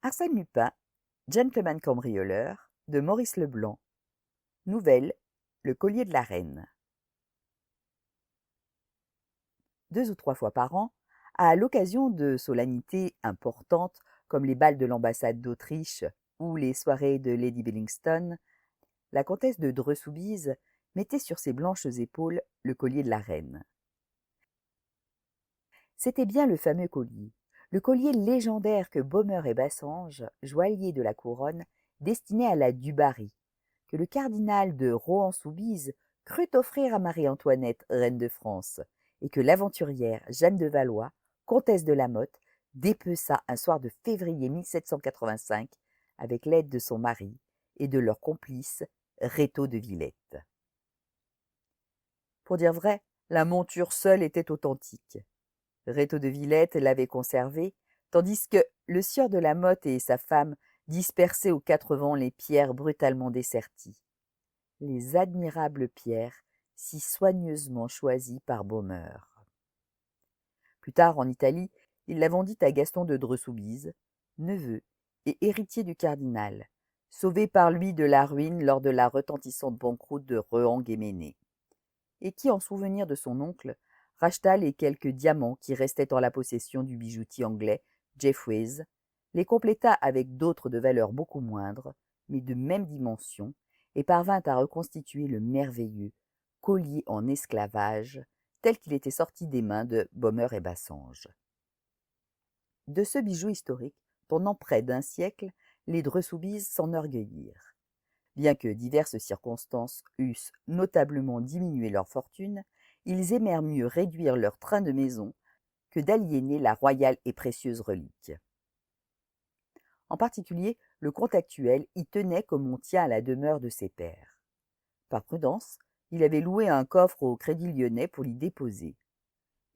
Arsène Lupin, gentleman cambrioleur, de Maurice Leblanc. Nouvelle, le collier de la reine. 2 ou 3 fois par an, à l'occasion de solennités importantes comme les bals de l'ambassade d'Autriche ou les soirées de Lady Billingstone, la comtesse de Dreux-Soubise mettait sur ses blanches épaules le collier de la reine. C'était bien le collier légendaire que Baumeure et Bassange, joailliers de la couronne, destinaient à la du Barry, que le cardinal de Rohan-Soubise crut offrir à Marie-Antoinette, reine de France, et que l'aventurière Jeanne de Valois, comtesse de la Motte, dépeça un soir de février 1785 avec l'aide de son mari et de leur complice Rétaux de Villette. Pour dire vrai, la monture seule était authentique. Rétaux de Villette l'avait conservée, tandis que le sieur de la Motte et sa femme dispersaient aux 4 vents les pierres brutalement desserties. Les admirables pierres si soigneusement choisies par Baumeure. Plus tard, en Italie, il la vendit à Gaston de Dreux-Soubise, neveu et héritier du cardinal, sauvé par lui de la ruine lors de la retentissante banqueroute de Rehan-Guéméné, et qui, en souvenir de son oncle, racheta les quelques diamants qui restaient en la possession du bijoutier anglais Jeffreys, les compléta avec d'autres de valeur beaucoup moindre, mais de même dimension, et parvint à reconstituer le merveilleux collier en esclavage tel qu'il était sorti des mains de Baumeure et Bassange. De ce bijou historique, pendant près d'un siècle, les Dreux-Soubise s'enorgueillirent. Bien que diverses circonstances eussent notablement diminué leur fortune, ils aimèrent mieux réduire leur train de maison que d'aliéner la royale et précieuse relique. En particulier, le comte actuel y tenait comme on tient à la demeure de ses pères. Par prudence, il avait loué un coffre au Crédit Lyonnais pour l'y déposer.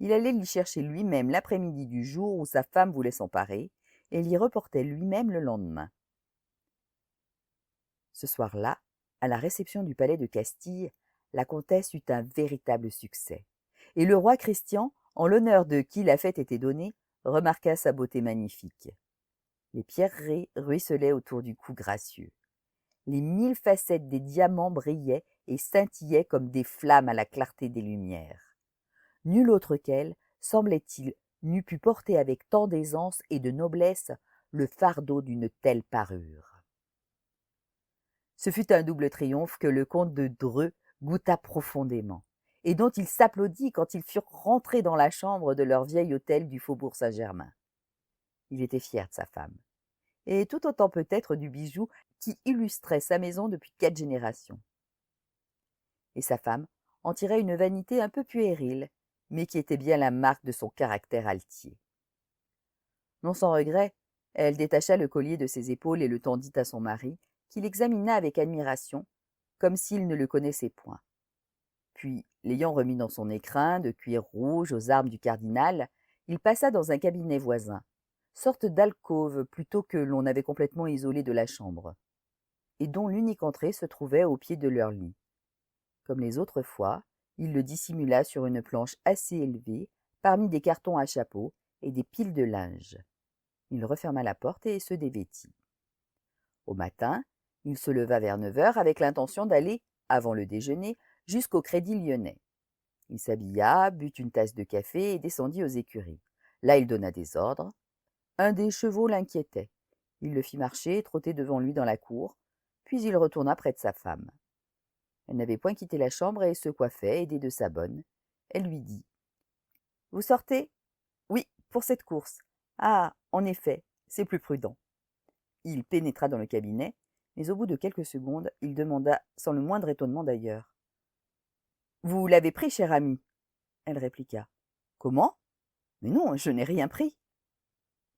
Il allait l'y chercher lui-même l'après-midi du jour où sa femme voulait s'emparer, et l'y reportait lui-même le lendemain. Ce soir-là, à la réception du palais de Castille, la comtesse eut un véritable succès, et le roi Christian, en l'honneur de qui la fête était donnée, remarqua sa beauté magnifique. Les pierreries ruisselaient autour du cou gracieux. Les 1000 facettes des diamants brillaient et scintillaient comme des flammes à la clarté des lumières. Nul autre qu'elle, semblait-il, n'eût pu porter avec tant d'aisance et de noblesse le fardeau d'une telle parure. Ce fut un double triomphe que le comte de Dreux goûta profondément, et dont il s'applaudit quand ils furent rentrés dans la chambre de leur vieil hôtel du Faubourg Saint-Germain. Il était fier de sa femme, et tout autant peut-être du bijou qui illustrait sa maison depuis 4 générations. Et sa femme en tirait une vanité un peu puérile, mais qui était bien la marque de son caractère altier. Non sans regret, elle détacha le collier de ses épaules et le tendit à son mari, qui l'examina avec admiration, comme s'il ne le connaissait point. Puis, l'ayant remis dans son écrin de cuir rouge aux armes du cardinal, il passa dans un cabinet voisin, sorte d'alcôve plutôt que l'on avait complètement isolé de la chambre, et dont l'unique entrée se trouvait au pied de leur lit. Comme les autres fois, il le dissimula sur une planche assez élevée, parmi des cartons à chapeau et des piles de linge. Il referma la porte et se dévêtit. Au matin, il se leva vers 9 heures avec l'intention d'aller, avant le déjeuner, jusqu'au Crédit Lyonnais. Il s'habilla, but une tasse de café et descendit aux écuries. Là, il donna des ordres. Un des chevaux l'inquiétait. Il le fit marcher et trotter devant lui dans la cour, puis il retourna près de sa femme. Elle n'avait point quitté la chambre et se coiffait, aidée de sa bonne. Elle lui dit : « Vous sortez ? » ?»« Oui, pour cette course. »« Ah, en effet, c'est plus prudent. » Il pénétra dans le cabinet, mais au bout de quelques secondes, il demanda, sans le moindre étonnement d'ailleurs : « Vous l'avez pris, cher ami ? » Elle répliqua : « Comment ? Mais non, je n'ai rien pris. »«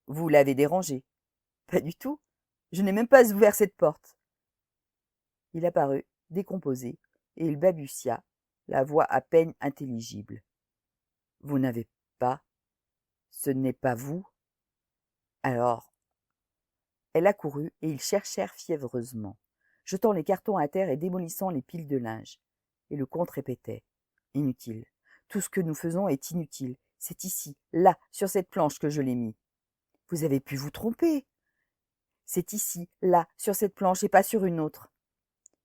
Vous l'avez dérangé ? » ?»« Pas du tout. Je n'ai même pas ouvert cette porte. » Il apparut, décomposé, et il balbutia, la voix à peine intelligible. « Vous n'avez pas ? Ce n'est pas vous ? » Alors, elle accourut et ils cherchèrent fiévreusement, jetant les cartons à terre et démolissant les piles de linge. Et le comte répétait : « Inutile. Tout ce que nous faisons est inutile. C'est ici, là, sur cette planche que je l'ai mis. »« Vous avez pu vous tromper. » C'est ici, là, sur cette planche et pas sur une autre. »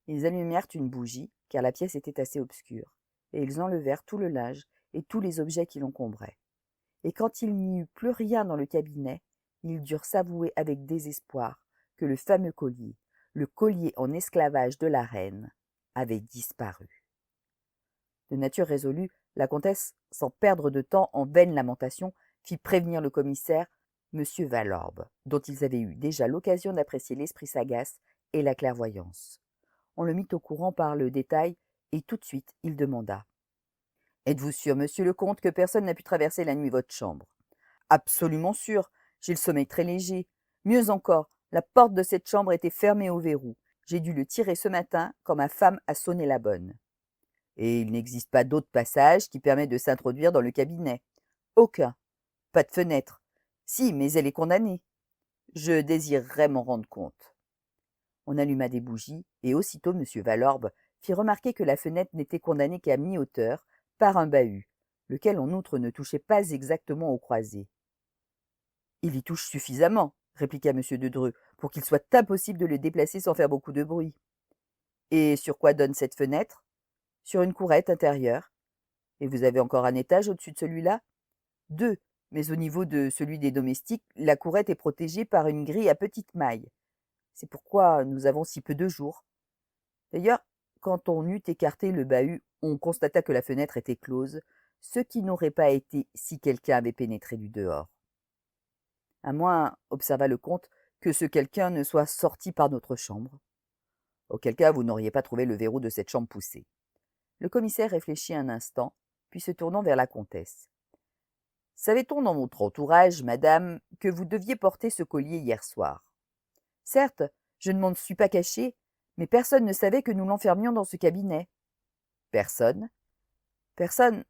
Ils allumèrent une bougie, car la pièce était assez obscure, et ils enlevèrent tout le linge et tous les objets qui l'encombraient. Et quand il n'y eut plus rien dans le cabinet, ils durent s'avouer avec désespoir que le fameux collier, le collier en esclavage de la reine, avait disparu. De nature résolue, la comtesse, sans perdre de temps en vaines lamentations, fit prévenir le commissaire, M. Valorbe, dont ils avaient eu déjà l'occasion d'apprécier l'esprit sagace et la clairvoyance. On le mit au courant par le détail, et tout de suite il demanda: « Êtes-vous sûr, monsieur le comte, que personne n'a pu traverser la nuit votre chambre ? » ?»« Absolument sûr. J'ai le sommeil très léger. Mieux encore, la porte de cette chambre était fermée au verrou. J'ai dû le tirer ce matin quand ma femme a sonné la bonne. » »« Et il n'existe pas d'autre passage qui permet de s'introduire dans le cabinet ? » ?»« Aucun. Pas de fenêtre. Si, mais elle est condamnée. Je désirerais m'en rendre compte. » On alluma des bougies, et aussitôt M. Valorbe fit remarquer que la fenêtre n'était condamnée qu'à mi-hauteur par un bahut, lequel en outre ne touchait pas exactement aux croisées. « Il y touche suffisamment, » répliqua M. de Dreux, « pour qu'il soit impossible de le déplacer sans faire beaucoup de bruit. »« Et sur quoi donne cette fenêtre ? » ?»« Sur une courette intérieure. »« Et vous avez encore un étage au-dessus de celui-là ? » ?»« Deux, mais au niveau de celui des domestiques, la courette est protégée par une grille à petites mailles. C'est pourquoi nous avons si peu de jour. D'ailleurs, quand on eut écarté le bahut, on constata que la fenêtre était close, ce qui n'aurait pas été si quelqu'un avait pénétré du dehors. À moins, observa le comte, que ce quelqu'un ne soit sorti par notre chambre. Auquel cas, vous n'auriez pas trouvé le verrou de cette chambre poussé. Le commissaire réfléchit un instant, puis se tournant vers la comtesse. « Savait-on dans votre entourage, madame, que vous deviez porter ce collier hier soir ? » ?»« Certes, je ne m'en suis pas caché, mais personne ne savait que nous l'enfermions dans ce cabinet. »« Personne ? » ?»« Personne,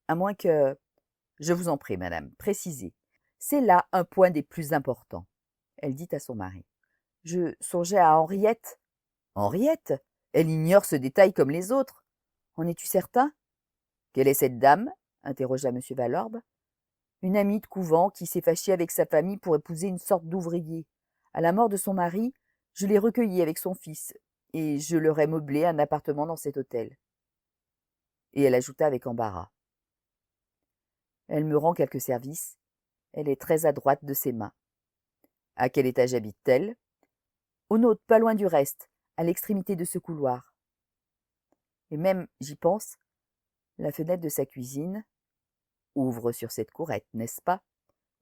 à moins que… » »« Je vous en prie, madame, précisez. C'est là un point des plus importants. » Elle dit à son mari. « Je songeais à Henriette. »« Henriette ? Elle ignore ce détail comme les autres. En es-tu certain ? » ?»« Quelle est cette dame ? » interrogea M. Valorbe. « Une amie de couvent qui s'est fâchée avec sa famille pour épouser une sorte d'ouvrier. À la mort de son mari, je l'ai recueillie avec son fils, et je leur ai meublé un appartement dans cet hôtel. » Et elle ajouta avec embarras. « Elle me rend quelques services. Elle est très adroite de ses mains. »« À quel étage habite-t-elle ? » ?»« Au nôtre, pas loin du reste, à l'extrémité de ce couloir. » Et même, j'y pense, la fenêtre de sa cuisine ouvre sur cette courette, n'est-ce pas ?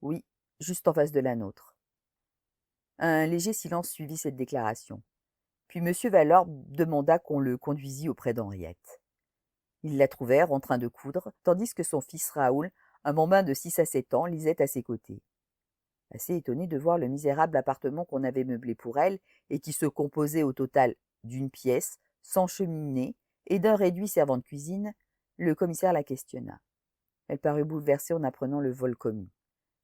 Oui, juste en face de la nôtre. Un léger silence suivit cette déclaration. Puis M. Valorbe demanda qu'on le conduisît auprès d'Henriette. Ils la trouvèrent en train de coudre, tandis que son fils Raoul, un bambin de 6 à 7 ans, lisait à ses côtés. Assez étonné de voir le misérable appartement qu'on avait meublé pour elle et qui se composait au total d'une pièce, sans cheminée et d'un réduit servant de cuisine, le commissaire la questionna. Elle parut bouleversée en apprenant le vol commis.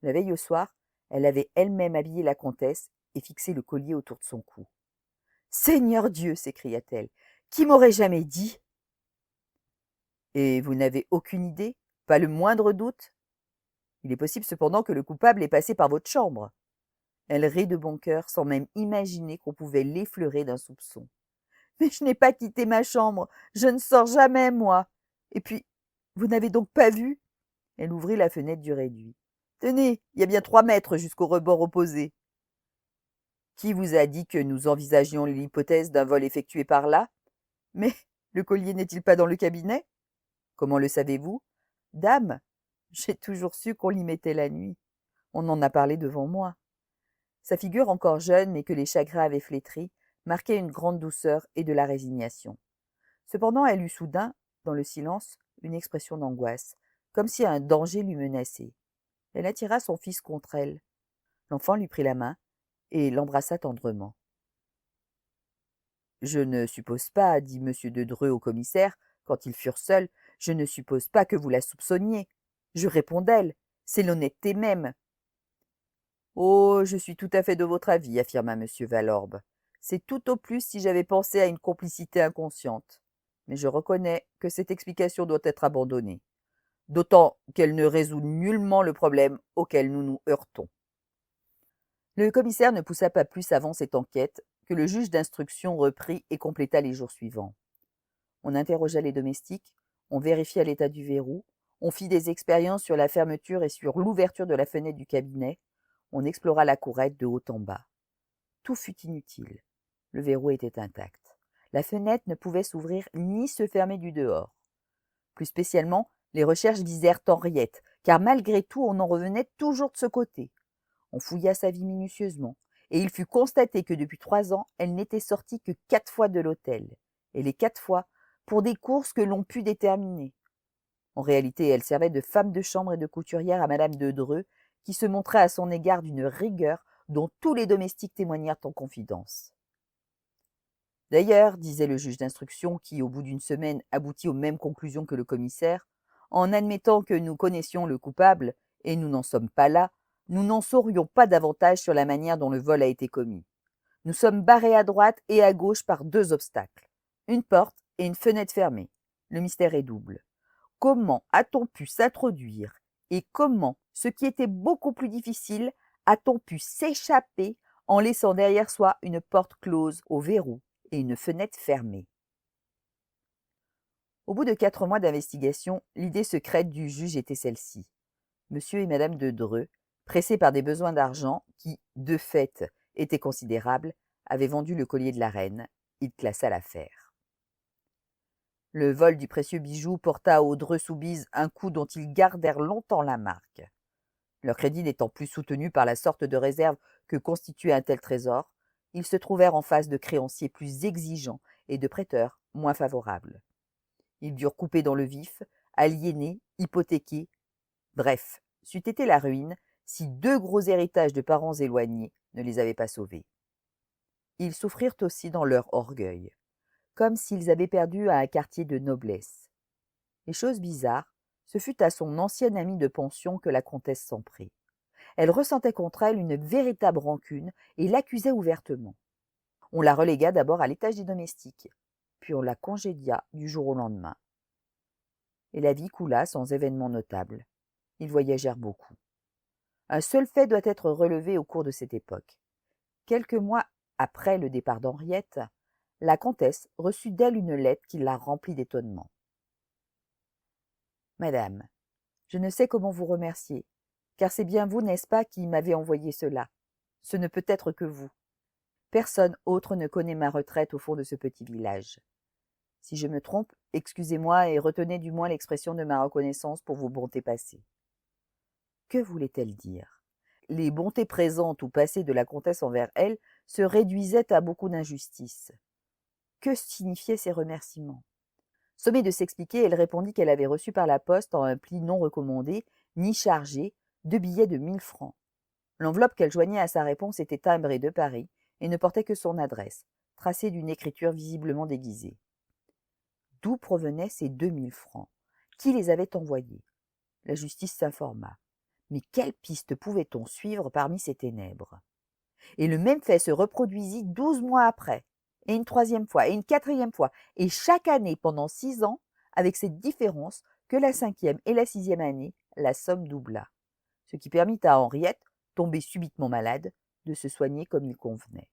La veille au soir, elle avait elle-même habillé la comtesse et fixé le collier autour de son cou. « Seigneur Dieu !» s'écria-t-elle. « Qui m'aurait jamais dit ?»« Et vous n'avez aucune idée ? Pas le moindre doute ? Il est possible cependant que le coupable ait passé par votre chambre. » Elle rit de bon cœur, sans même imaginer qu'on pouvait l'effleurer d'un soupçon. « Mais je n'ai pas quitté ma chambre, je ne sors jamais, moi. Et puis, vous n'avez donc pas vu ?» Elle ouvrit la fenêtre du réduit. « Tenez, il y a bien 3 mètres jusqu'au rebord opposé. »« Qui vous a dit que nous envisagions l'hypothèse d'un vol effectué par là ? Mais le collier n'est-il pas dans le cabinet ? Comment le savez-vous ? Dame, j'ai toujours su qu'on l'y mettait la nuit. On en a parlé devant moi. » Sa figure encore jeune, mais que les chagrins avaient flétrie, marquait une grande douceur et de la résignation. Cependant, elle eut soudain, dans le silence, une expression d'angoisse, comme si un danger lui menaçait. Elle attira son fils contre elle. L'enfant lui prit la main et l'embrassa tendrement. « Je ne suppose pas, dit M. de Dreux au commissaire, quand ils furent seuls, je ne suppose pas que vous la soupçonniez. Je réponds d'elle, c'est l'honnêteté même. » « Oh, je suis tout à fait de votre avis, affirma M. Valorbe. C'est tout au plus si j'avais pensé à une complicité inconsciente. Mais je reconnais que cette explication doit être abandonnée, d'autant qu'elle ne résout nullement le problème auquel nous nous heurtons. » Le commissaire ne poussa pas plus avant cette enquête que le juge d'instruction reprit et compléta les jours suivants. On interrogea les domestiques, on vérifia l'état du verrou, on fit des expériences sur la fermeture et sur l'ouverture de la fenêtre du cabinet, on explora la courette de haut en bas. Tout fut inutile. Le verrou était intact. La fenêtre ne pouvait s'ouvrir ni se fermer du dehors. Plus spécialement, les recherches visèrent Henriette, car malgré tout on en revenait toujours de ce côté. On fouilla sa vie minutieusement, et il fut constaté que depuis 3 ans, elle n'était sortie que 4 fois de l'hôtel, et les 4 fois pour des courses que l'on put déterminer. En réalité, elle servait de femme de chambre et de couturière à madame de Dreux, qui se montrait à son égard d'une rigueur dont tous les domestiques témoignèrent en confidence. D'ailleurs, disait le juge d'instruction, qui, au bout d'une semaine, aboutit aux mêmes conclusions que le commissaire, en admettant que nous connaissions le coupable, et nous n'en sommes pas là, nous n'en saurions pas davantage sur la manière dont le vol a été commis. Nous sommes barrés à droite et à gauche par 2 obstacles, une porte et une fenêtre fermée. Le mystère est double. Comment a-t-on pu s'introduire et comment, ce qui était beaucoup plus difficile, a-t-on pu s'échapper en laissant derrière soi une porte close au verrou et une fenêtre fermée? Au bout de 4 mois d'investigation, l'idée secrète du juge était celle-ci. Monsieur et madame de Dreux, pressés par des besoins d'argent qui, de fait, étaient considérables, avaient vendu le collier de la reine. Il classa l'affaire. Le vol du précieux bijou porta aux Dreux-Soubise un coup dont ils gardèrent longtemps la marque. Leur crédit n'étant plus soutenu par la sorte de réserve que constituait un tel trésor, ils se trouvèrent en face de créanciers plus exigeants et de prêteurs moins favorables. Ils durent couper dans le vif, aliéner, hypothéquer. Bref, c'eût été la ruine si 2 gros héritages de parents éloignés ne les avaient pas sauvés. Ils souffrirent aussi dans leur orgueil, comme s'ils avaient perdu un quartier de noblesse. Et chose bizarre, ce fut à son ancienne amie de pension que la comtesse s'en prit. Elle ressentait contre elle une véritable rancune et l'accusait ouvertement. On la relégua d'abord à l'étage des domestiques, puis on la congédia du jour au lendemain. Et la vie coula sans événement notable. Ils voyagèrent beaucoup. Un seul fait doit être relevé au cours de cette époque. Quelques mois après le départ d'Henriette, la comtesse reçut d'elle une lettre qui la remplit d'étonnement. « Madame, je ne sais comment vous remercier, car c'est bien vous, n'est-ce pas, qui m'avez envoyé cela. Ce ne peut être que vous. Personne autre ne connaît ma retraite au fond de ce petit village. Si je me trompe, excusez-moi et retenez du moins l'expression de ma reconnaissance pour vos bontés passées. » Que voulait-elle dire? Les bontés présentes ou passées de la comtesse envers elle se réduisaient à beaucoup d'injustices. Que signifiaient ces remerciements? Sommée de s'expliquer, elle répondit qu'elle avait reçu par la poste, en un pli non recommandé, ni chargé, 2 billets de 1000 francs. L'enveloppe qu'elle joignait à sa réponse était timbrée de Paris et ne portait que son adresse, tracée d'une écriture visiblement déguisée. D'où provenaient ces 2000 francs? Qui les avait envoyés? La justice s'informa. Mais quelle piste pouvait-on suivre parmi ces ténèbres? Et le même fait se reproduisit 12 mois après, et une 3e fois, et une 4e fois, et chaque année pendant 6 ans, avec cette différence que la 5e et la 6e année, la somme doubla, ce qui permit à Henriette, tombée subitement malade, de se soigner comme il convenait.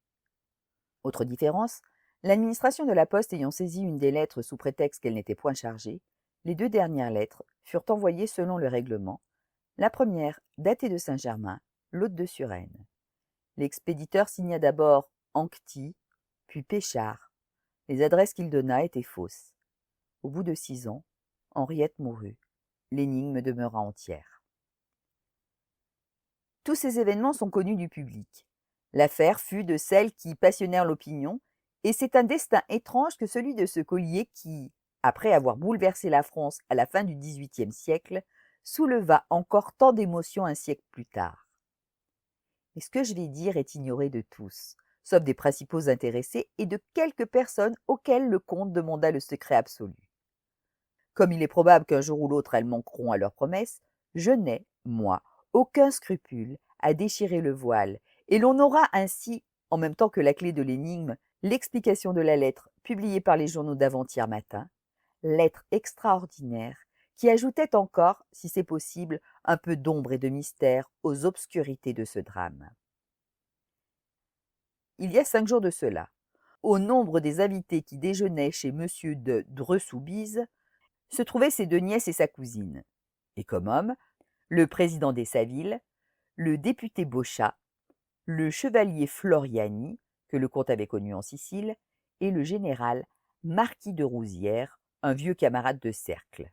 Autre différence, l'administration de la poste ayant saisi une des lettres sous prétexte qu'elle n'était point chargée, les 2 dernières lettres furent envoyées selon le règlement, la première datée de Saint-Germain, l'autre de Suresnes. L'expéditeur signa d'abord Anquetil, puis Péchard. Les adresses qu'il donna étaient fausses. Au bout de 6 ans, Henriette mourut. L'énigme demeura entière. Tous ces événements sont connus du public. L'affaire fut de celles qui passionnèrent l'opinion, et c'est un destin étrange que celui de ce collier qui, après avoir bouleversé la France à la fin du XVIIIe siècle, souleva encore tant d'émotions un siècle plus tard. Mais ce que je vais dire est ignoré de tous, sauf des principaux intéressés et de quelques personnes auxquelles le comte demanda le secret absolu. Comme il est probable qu'un jour ou l'autre elles manqueront à leurs promesses, je n'ai, moi, aucun scrupule à déchirer le voile, et l'on aura ainsi, en même temps que la clé de l'énigme, l'explication de la lettre publiée par les journaux d'avant-hier matin, lettre extraordinaire qui ajoutait encore, si c'est possible, un peu d'ombre et de mystère aux obscurités de ce drame. il y a 5 jours de cela. Au nombre des invités qui déjeunaient chez monsieur de Dreux-Soubise se trouvaient ses 2 nièces et sa cousine. Et comme hommes, le président des Saville, le député Beauchat, le chevalier Floriani, que le comte avait connu en Sicile, et le général marquis de Rouzières, un vieux camarade de cercle.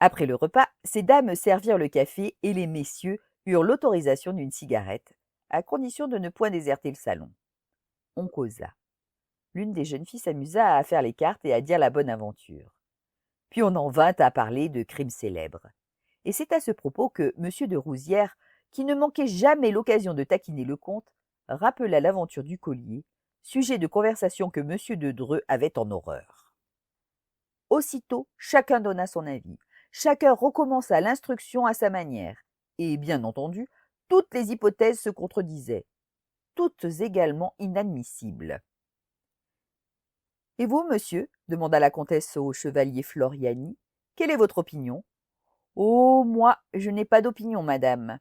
Après le repas, ces dames servirent le café et les messieurs eurent l'autorisation d'une cigarette, à condition de ne point déserter le salon. On causa. L'une des jeunes filles s'amusa à faire les cartes et à dire la bonne aventure. Puis on en vint à parler de crimes célèbres. Et c'est à ce propos que M. de Rouzières, qui ne manquait jamais l'occasion de taquiner le comte, rappela l'aventure du collier, sujet de conversation que M. de Dreux avait en horreur. Aussitôt, chacun donna son avis, chacun recommença l'instruction à sa manière, et bien entendu, toutes les hypothèses se contredisaient, toutes également inadmissibles. « Et vous, monsieur, demanda la comtesse au chevalier Floriani, quelle est votre opinion ? Oh, moi, je n'ai pas d'opinion, madame.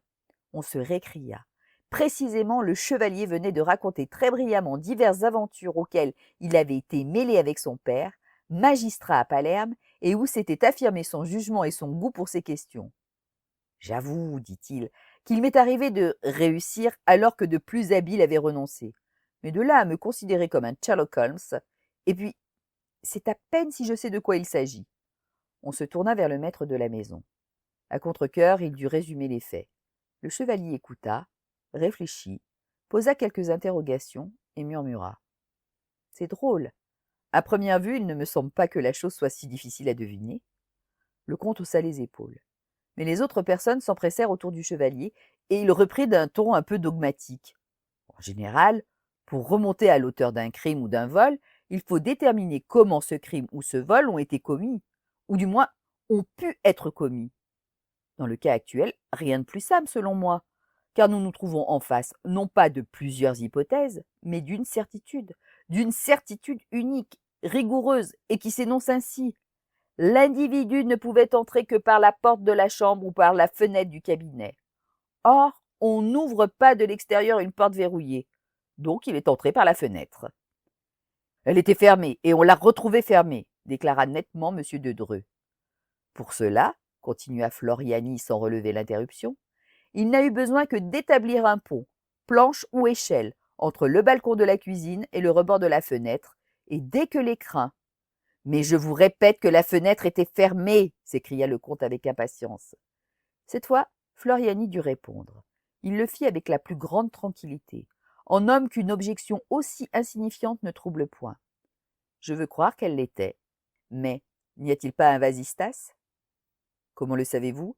On se récria. Précisément, le chevalier venait de raconter très brillamment diverses aventures auxquelles il avait été mêlé avec son père, magistrat à Palerme, et où s'était affirmé son jugement et son goût pour ces questions. J'avoue, dit-il, qu'il m'est arrivé de réussir alors que de plus habiles avaient renoncé. Mais de là à me considérer comme un Sherlock Holmes, et puis, c'est à peine si je sais de quoi il s'agit. On se tourna vers le maître de la maison. À contre-cœur, il dut résumer les faits. Le chevalier écouta, réfléchit, posa quelques interrogations et murmura. « C'est drôle. À première vue, il ne me semble pas que la chose soit si difficile à deviner. » Le comte haussa les épaules. Mais les autres personnes s'empressèrent autour du chevalier et il reprit d'un ton un peu dogmatique. En général, pour remonter à l'auteur d'un crime ou d'un vol, il faut déterminer comment ce crime ou ce vol ont été commis, ou du moins ont pu être commis. Dans le cas actuel, rien de plus simple selon moi, car nous nous trouvons en face non pas de plusieurs hypothèses, mais d'une certitude unique, rigoureuse et qui s'énonce ainsi. L'individu ne pouvait entrer que par la porte de la chambre ou par la fenêtre du cabinet. Or, on n'ouvre pas de l'extérieur une porte verrouillée, donc il est entré par la fenêtre. Elle était fermée et on l'a retrouvée fermée, déclara nettement M. de Dreux. Pour cela, continua Floriani sans relever l'interruption, il n'a eu besoin que d'établir un pont, planche ou échelle, entre le balcon de la cuisine et le rebord de la fenêtre, et dès que l'écrin. Mais je vous répète que la fenêtre était fermée, s'écria le comte avec impatience. Cette fois, Floriani dut répondre. Il le fit avec la plus grande tranquillité, en homme qu'une objection aussi insignifiante ne trouble point. Je veux croire qu'elle l'était. Mais n'y a-t-il pas un vasistas? Comment le savez-vous?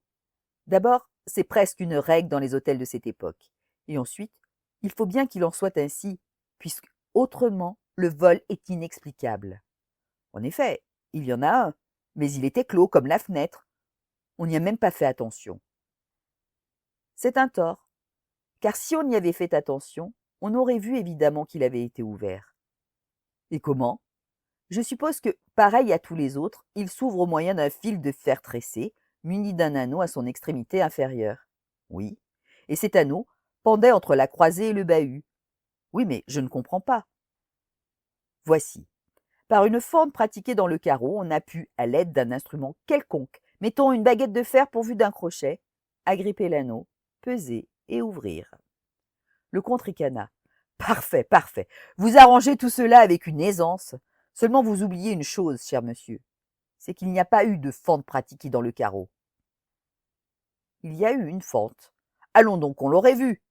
D'abord, c'est presque une règle dans les hôtels de cette époque. Et ensuite, il faut bien qu'il en soit ainsi, puisque autrement, le vol est inexplicable. En effet, il y en a un, mais il était clos comme la fenêtre. On n'y a même pas fait attention. C'est un tort, car si on y avait fait attention, on aurait vu évidemment qu'il avait été ouvert. Et comment? Je suppose que, pareil à tous les autres, il s'ouvre au moyen d'un fil de fer tressé, muni d'un anneau à son extrémité inférieure. Oui, et cet anneau pendait entre la croisée et le bahut. Oui, mais je ne comprends pas. Voici. Par une fente pratiquée dans le carreau, on a pu, à l'aide d'un instrument quelconque, mettons une baguette de fer pourvue d'un crochet, agripper l'anneau, peser et ouvrir. Le comte ricana. Parfait, parfait. Vous arrangez tout cela avec une aisance. Seulement vous oubliez une chose, cher monsieur. C'est qu'il n'y a pas eu de fente pratiquée dans le carreau. Il y a eu une fente. Allons donc, on l'aurait vue.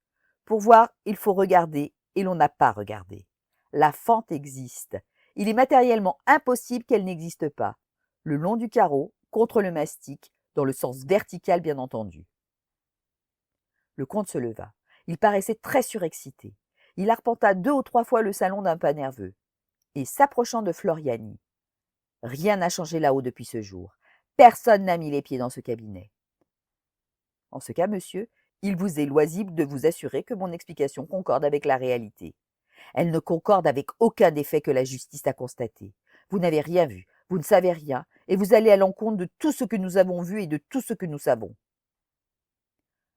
Pour voir, il faut regarder, et l'on n'a pas regardé. La fente existe. Il est matériellement impossible qu'elle n'existe pas. Le long du carreau, contre le mastic, dans le sens vertical bien entendu. Le comte se leva. Il paraissait très surexcité. Il arpenta 2 ou 3 fois le salon d'un pas nerveux. Et s'approchant de Floriani. Rien n'a changé là-haut depuis ce jour. Personne n'a mis les pieds dans ce cabinet. En ce cas, monsieur, il vous est loisible de vous assurer que mon explication concorde avec la réalité. Elle ne concorde avec aucun des faits que la justice a constatés. Vous n'avez rien vu, vous ne savez rien, et vous allez à l'encontre de tout ce que nous avons vu et de tout ce que nous savons.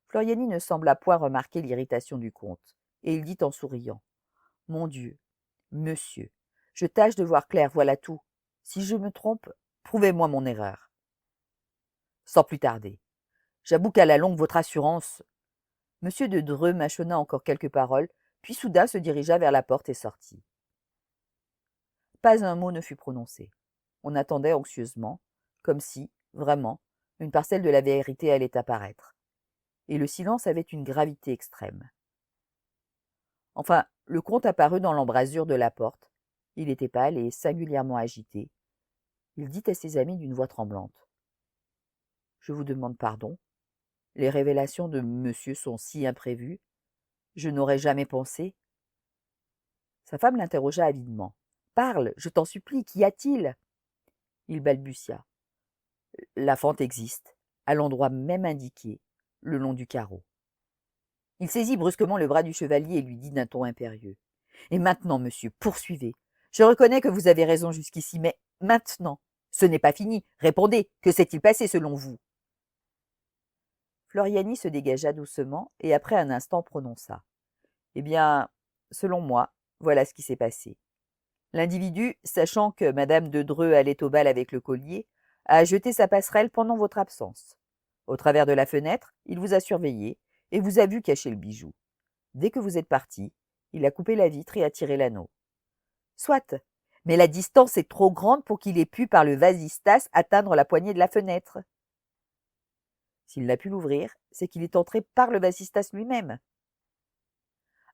Floriani ne sembla point remarquer l'irritation du comte, et il dit en souriant. Mon Dieu, monsieur, je tâche de voir clair, voilà tout. Si je me trompe, prouvez-moi mon erreur. Sans plus tarder. J'avoue qu'à la longue, votre assurance. Monsieur de Dreux mâchonna encore quelques paroles, puis soudain se dirigea vers la porte et sortit. Pas un mot ne fut prononcé. On attendait anxieusement, comme si, vraiment, une parcelle de la vérité allait apparaître. Et le silence avait une gravité extrême. Enfin, le comte apparut dans l'embrasure de la porte. Il était pâle et singulièrement agité. Il dit à ses amis d'une voix tremblante. « Je vous demande pardon. Les révélations de monsieur sont si imprévues. Je n'aurais jamais pensé. » Sa femme l'interrogea avidement. « Parle, je t'en supplie, qu'y a-t-il » Il balbutia. « La fente existe, à l'endroit même indiqué, le long du carreau. » Il saisit brusquement le bras du chevalier et lui dit d'un ton impérieux. « Et maintenant, monsieur, poursuivez. Je reconnais que vous avez raison jusqu'ici, mais maintenant, ce n'est pas fini. Répondez, que s'est-il passé selon vous ?» Floriani se dégagea doucement et après un instant prononça. « Eh bien, selon moi, voilà ce qui s'est passé. L'individu, sachant que madame de Dreux allait au bal avec le collier, a jeté sa passerelle pendant votre absence. Au travers de la fenêtre, il vous a surveillé et vous a vu cacher le bijou. Dès que vous êtes parti, il a coupé la vitre et a tiré l'anneau. Soit, mais la distance est trop grande pour qu'il ait pu, par le vasistas, atteindre la poignée de la fenêtre. S'il n'a pu l'ouvrir, c'est qu'il est entré par le vasistas lui-même.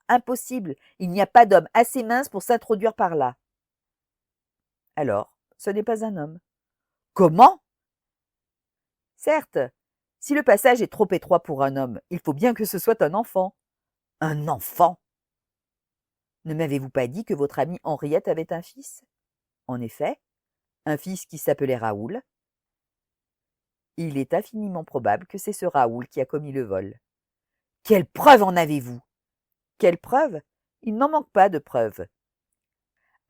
Impossible, il n'y a pas d'homme assez mince pour s'introduire par là. Alors, ce n'est pas un homme. Comment? Certes, si le passage est trop étroit pour un homme, il faut bien que ce soit un enfant. Un enfant? Ne m'avez-vous pas dit que votre amie Henriette avait un fils? En effet, un fils qui s'appelait Raoul. Il est infiniment probable que c'est ce Raoul qui a commis le vol. Quelle preuve en avez-vous? Quelle preuve? Il n'en manque pas de preuves.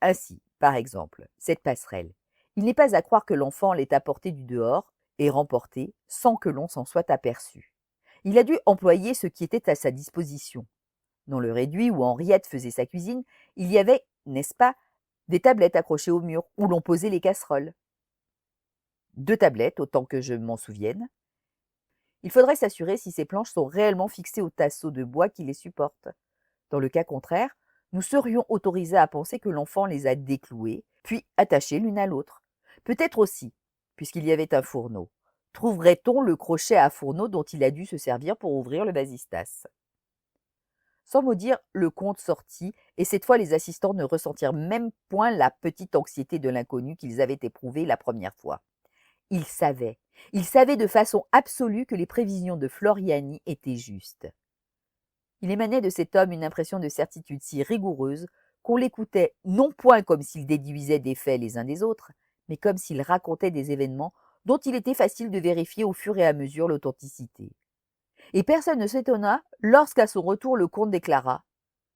Ainsi, par exemple, cette passerelle. Il n'est pas à croire que l'enfant l'ait apportée du dehors et remportée sans que l'on s'en soit aperçu. Il a dû employer ce qui était à sa disposition. Dans le réduit où Henriette faisait sa cuisine, il y avait, n'est-ce pas, des tablettes accrochées au mur où l'on posait les casseroles. 2 tablettes, autant que je m'en souvienne. Il faudrait s'assurer si ces planches sont réellement fixées au tasseau de bois qui les supporte. Dans le cas contraire, nous serions autorisés à penser que l'enfant les a déclouées, puis attachées l'une à l'autre. Peut-être aussi, puisqu'il y avait un fourneau, trouverait-on le crochet à fourneau dont il a dû se servir pour ouvrir le vasistas. Sans mot dire, le comte sortit, et cette fois les assistants ne ressentirent même point la petite anxiété de l'inconnu qu'ils avaient éprouvée la première fois. Ils savaient de façon absolue que les prévisions de Floriani étaient justes. Il émanait de cet homme une impression de certitude si rigoureuse qu'on l'écoutait non point comme s'il déduisait des faits les uns des autres, mais comme s'il racontait des événements dont il était facile de vérifier au fur et à mesure l'authenticité. Et personne ne s'étonna lorsqu'à son retour le comte déclara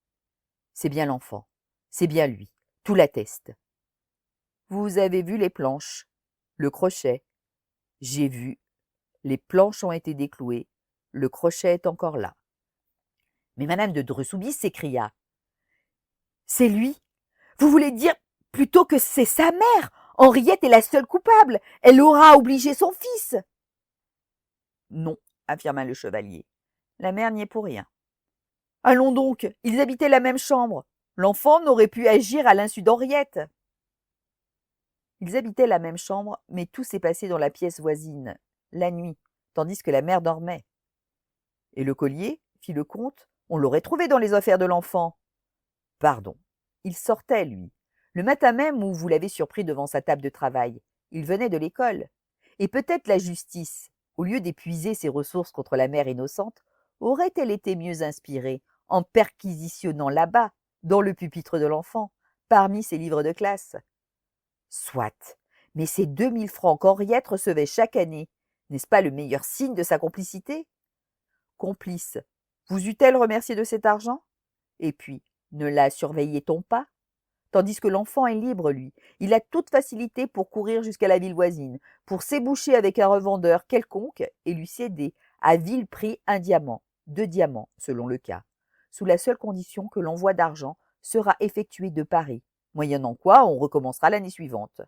« C'est bien l'enfant, c'est bien lui, tout l'atteste. Vous avez vu les planches, le crochet. J'ai vu, les planches ont été déclouées, le crochet est encore là. » Mais madame de Dreux-Soubise s'écria. « C'est lui? Vous voulez dire plutôt que c'est sa mère? Henriette est la seule coupable. Elle aura obligé son fils. » Non, affirma le chevalier. La mère n'y est pour rien. Allons donc, ils habitaient la même chambre. L'enfant n'aurait pu agir à l'insu d'Henriette. Ils habitaient la même chambre, mais tout s'est passé dans la pièce voisine, la nuit, tandis que la mère dormait. Et le collier, fit le comte, on l'aurait trouvé dans les affaires de l'enfant. Pardon, il sortait, lui. Le matin même où vous l'avez surpris devant sa table de travail, il venait de l'école. Et peut-être la justice, au lieu d'épuiser ses ressources contre la mère innocente, aurait-elle été mieux inspirée en perquisitionnant là-bas, dans le pupitre de l'enfant, parmi ses livres de classe. Soit, mais ces 2000 francs qu'Henriette recevait chaque année, n'est-ce pas le meilleur signe de sa complicité? Complice, vous eût-elle remercié de cet argent? Et puis, ne la surveillait-on pas? Tandis que l'enfant est libre, lui. Il a toute facilité pour courir jusqu'à la ville voisine, pour s'éboucher avec un revendeur quelconque et lui céder à vil prix un diamant, 2 diamants, selon le cas, sous la seule condition que l'envoi d'argent sera effectué de Paris, moyennant quoi on recommencera l'année suivante.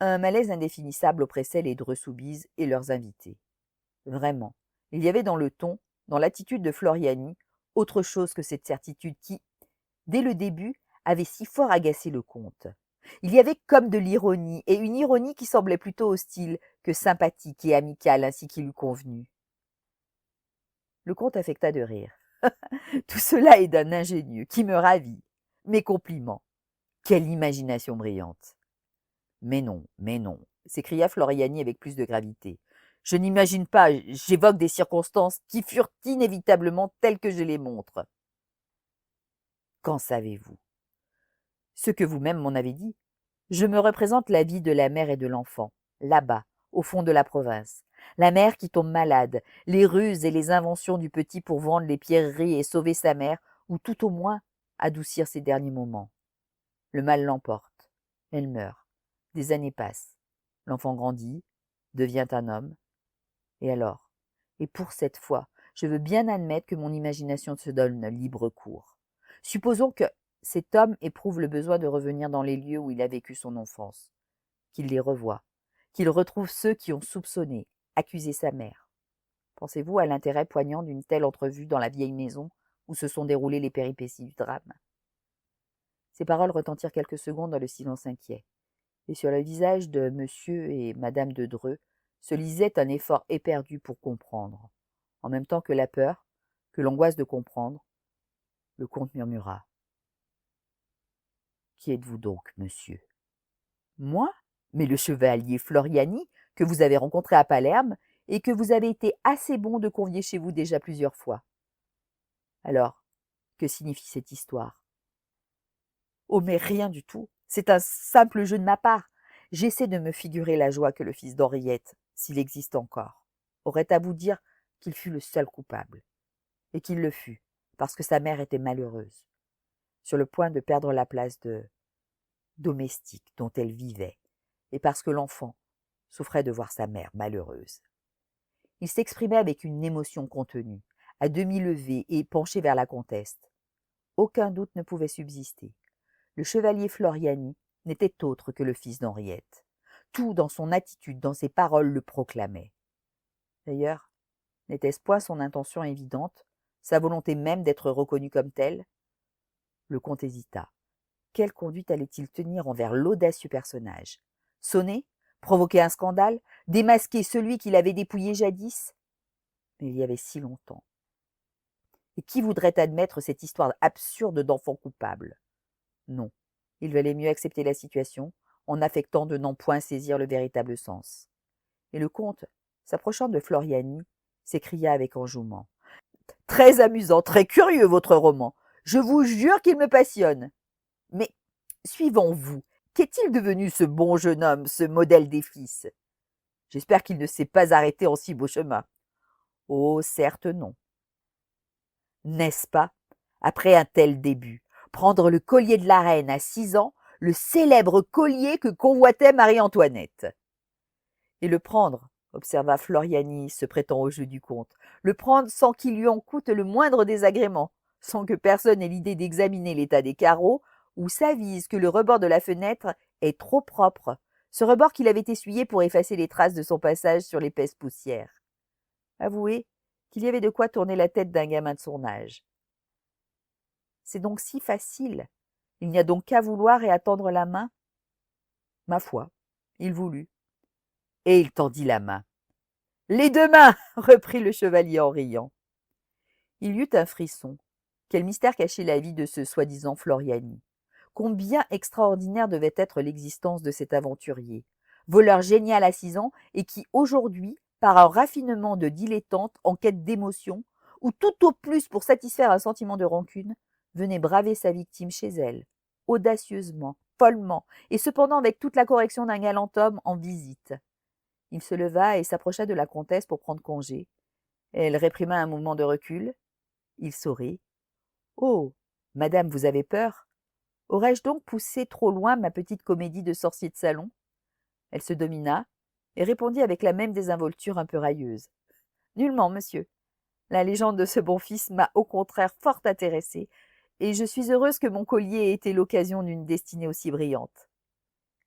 Un malaise indéfinissable oppressait les Dreux-Soubise et leurs invités. Vraiment, il y avait dans le ton, dans l'attitude de Floriani, autre chose que cette certitude qui, dès le début, avait si fort agacé le comte. Il y avait comme de l'ironie, et une ironie qui semblait plutôt hostile que sympathique et amicale ainsi qu'il eût convenu. Le comte affecta de rire. Tout cela est d'un ingénieux qui me ravit. Mes compliments. Quelle imagination brillante. Mais non, s'écria Floriani avec plus de gravité. Je n'imagine pas, j'évoque des circonstances qui furent inévitablement telles que je les montre. Qu'en savez-vous? Ce que vous-même m'en avez dit. Je me représente la vie de la mère et de l'enfant, là-bas, au fond de la province. La mère qui tombe malade, les ruses et les inventions du petit pour vendre les pierreries et sauver sa mère, ou tout au moins adoucir ses derniers moments. Le mal l'emporte. Elle meurt. Des années passent. L'enfant grandit, devient un homme. Et alors? Et pour cette fois, je veux bien admettre que mon imagination se donne libre cours. Supposons que cet homme éprouve le besoin de revenir dans les lieux où il a vécu son enfance, qu'il les revoie, qu'il retrouve ceux qui ont soupçonné, accusé sa mère. Pensez-vous à l'intérêt poignant d'une telle entrevue dans la vieille maison où se sont déroulées les péripéties du drame? Ces paroles retentirent quelques secondes dans le silence inquiet, et sur le visage de monsieur et madame de Dreux se lisait un effort éperdu pour comprendre. En même temps que la peur, que l'angoisse de comprendre, le comte murmura. « Qui êtes-vous donc, monsieur ?»« Moi, mais le chevalier Floriani, que vous avez rencontré à Palerme et que vous avez été assez bon de convier chez vous déjà plusieurs fois. » Alors, que signifie cette histoire? Oh, mais rien du tout. C'est un simple jeu de ma part. J'essaie de me figurer la joie que le fils d'Henriette, s'il existe encore, aurait à vous dire qu'il fut le seul coupable. Et qu'il le fut, parce que sa mère était malheureuse, sur le point de perdre la place de domestique dont elle vivait, et parce que l'enfant souffrait de voir sa mère malheureuse. Il s'exprimait avec une émotion contenue, à demi levé et penché vers la comtesse. Aucun doute ne pouvait subsister. Le chevalier Floriani n'était autre que le fils d'Henriette. Tout dans son attitude, dans ses paroles le proclamait. D'ailleurs, n'était-ce point son intention évidente, sa volonté même d'être reconnu comme tel? Le comte hésita. Quelle conduite allait-il tenir envers l'audacieux personnage? Sonner? Provoquer un scandale? Démasquer celui qu'il avait dépouillé jadis? Mais il y avait si longtemps. Et qui voudrait admettre cette histoire absurde d'enfant coupable? Non, il valait mieux accepter la situation, en affectant de n'en point saisir le véritable sens. Et le comte, s'approchant de Floriani, s'écria avec enjouement. « Très amusant, très curieux, votre roman. Je vous jure qu'il me passionne. Mais, suivons-vous, qu'est-il devenu ce bon jeune homme, ce modèle des fils? J'espère qu'il ne s'est pas arrêté en si beau chemin. Oh, certes non. N'est-ce pas, après un tel début, prendre le collier de la reine à 6 ans, le célèbre collier que convoitait Marie-Antoinette? Et le prendre, observa Floriani, se prêtant au jeu du comte, le prendre sans qu'il lui en coûte le moindre désagrément, sans que personne ait l'idée d'examiner l'état des carreaux, ou s'avise que le rebord de la fenêtre est trop propre, ce rebord qu'il avait essuyé pour effacer les traces de son passage sur l'épaisse poussière. Avouez qu'il y avait de quoi tourner la tête d'un gamin de son âge. C'est donc si facile. Il n'y a donc qu'à vouloir et à tendre la main. Ma foi, il voulut. Et il tendit la main. « Les deux mains !» reprit le chevalier en riant. Il y eut un frisson. Quel mystère cachait la vie de ce soi-disant Floriani? Combien extraordinaire devait être l'existence de cet aventurier, voleur génial à 6 ans et qui, aujourd'hui, par un raffinement de dilettante en quête d'émotion, ou tout au plus pour satisfaire un sentiment de rancune, venait braver sa victime chez elle, audacieusement, follement, et cependant avec toute la correction d'un galant homme en visite. Il se leva et s'approcha de la comtesse pour prendre congé. Elle réprima un mouvement de recul. Il sourit. « Oh, madame, vous avez peur? Aurais-je donc poussé trop loin ma petite comédie de sorcier de salon ?» Elle se domina et répondit avec la même désinvolture un peu railleuse. « Nullement, monsieur. La légende de ce bon fils m'a au contraire fort intéressée, et je suis heureuse que mon collier ait été l'occasion d'une destinée aussi brillante.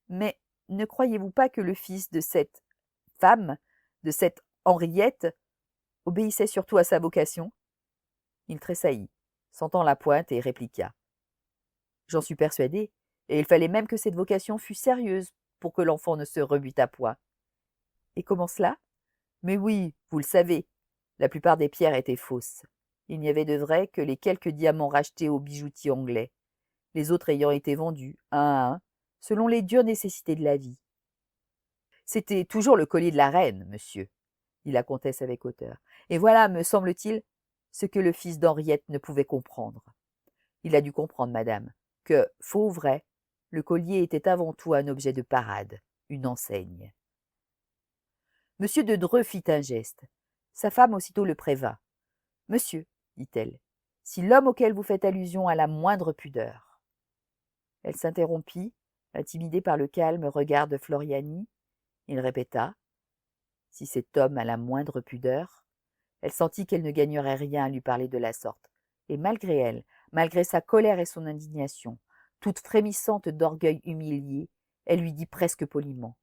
Mais ne croyez-vous pas que le fils de cette femme, de cette Henriette, obéissait surtout à sa vocation? Il tressaillit, sentant la pointe, et répliqua. J'en suis persuadé, et il fallait même que cette vocation fût sérieuse pour que l'enfant ne se rebutât point. Et comment cela? Mais oui, vous le savez, la plupart des pierres étaient fausses. Il n'y avait de vraies que les quelques diamants rachetés aux bijoutiers anglais, les autres ayant été vendus, un à un, selon les dures nécessités de la vie. C'était toujours le collier de la reine, monsieur, dit la comtesse avec hauteur. Et voilà, me semble-t-il, ce que le fils d'Henriette ne pouvait comprendre. Il a dû comprendre, madame, que, faux ou vrai, le collier était avant tout un objet de parade, une enseigne. Monsieur de Dreux fit un geste. Sa femme aussitôt le prévint. Monsieur, dit-elle, si l'homme auquel vous faites allusion a la moindre pudeur. Elle s'interrompit, intimidée par le calme regard de Floriani. Il répéta. Si cet homme a la moindre pudeur. Elle sentit qu'elle ne gagnerait rien à lui parler de la sorte, et malgré elle, malgré sa colère et son indignation, toute frémissante d'orgueil humilié, elle lui dit presque poliment.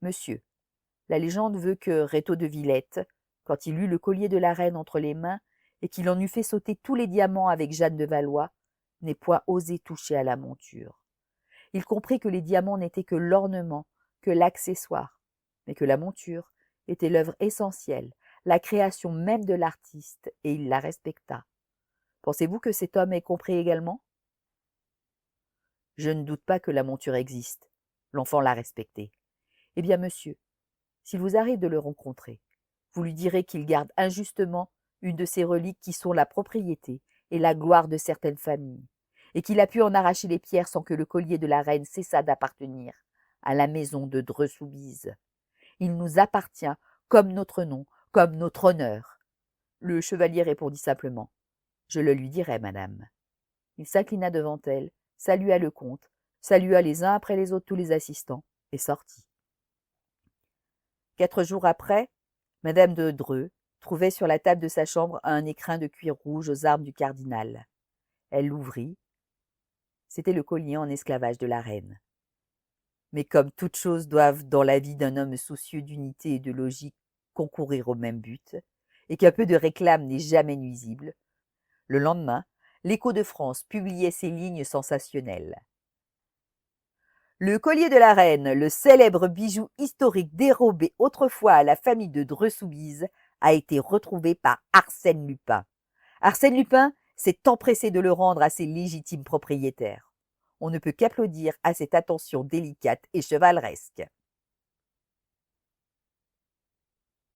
Monsieur, la légende veut que Rétaux de Villette, quand il eut le collier de la reine entre les mains et qu'il en eut fait sauter tous les diamants avec Jeanne de Valois, n'ait point osé toucher à la monture. Il comprit que les diamants n'étaient que l'ornement, que l'accessoire, mais que la monture était l'œuvre essentielle, la création même de l'artiste, et il la respecta. Pensez-vous que cet homme ait compris également? Je ne doute pas que la monture existe. L'enfant l'a respectée. Eh bien, monsieur, s'il vous arrive de le rencontrer, vous lui direz qu'il garde injustement une de ces reliques qui sont la propriété et la gloire de certaines familles, et qu'il a pu en arracher les pierres sans que le collier de la reine cessât d'appartenir à la maison de Dreux-Soubise. Il nous appartient comme notre nom, comme notre honneur. Le chevalier répondit simplement. Je le lui dirai, madame. Il s'inclina devant elle, salua le comte, salua les uns après les autres tous les assistants, et sortit. 4 jours après, madame de Dreux trouvait sur la table de sa chambre un écrin de cuir rouge aux armes du cardinal. Elle l'ouvrit. C'était le collier en esclavage de la reine. Mais comme toutes choses doivent, dans la vie d'un homme soucieux d'unité et de logique, concourir au même but, et qu'un peu de réclame n'est jamais nuisible, le lendemain, l'Écho de France publiait ces lignes sensationnelles. Le collier de la reine, le célèbre bijou historique dérobé autrefois à la famille de Dreux-Soubise, a été retrouvé par Arsène Lupin. Arsène Lupin s'est empressé de le rendre à ses légitimes propriétaires. On ne peut qu'applaudir à cette attention délicate et chevaleresque.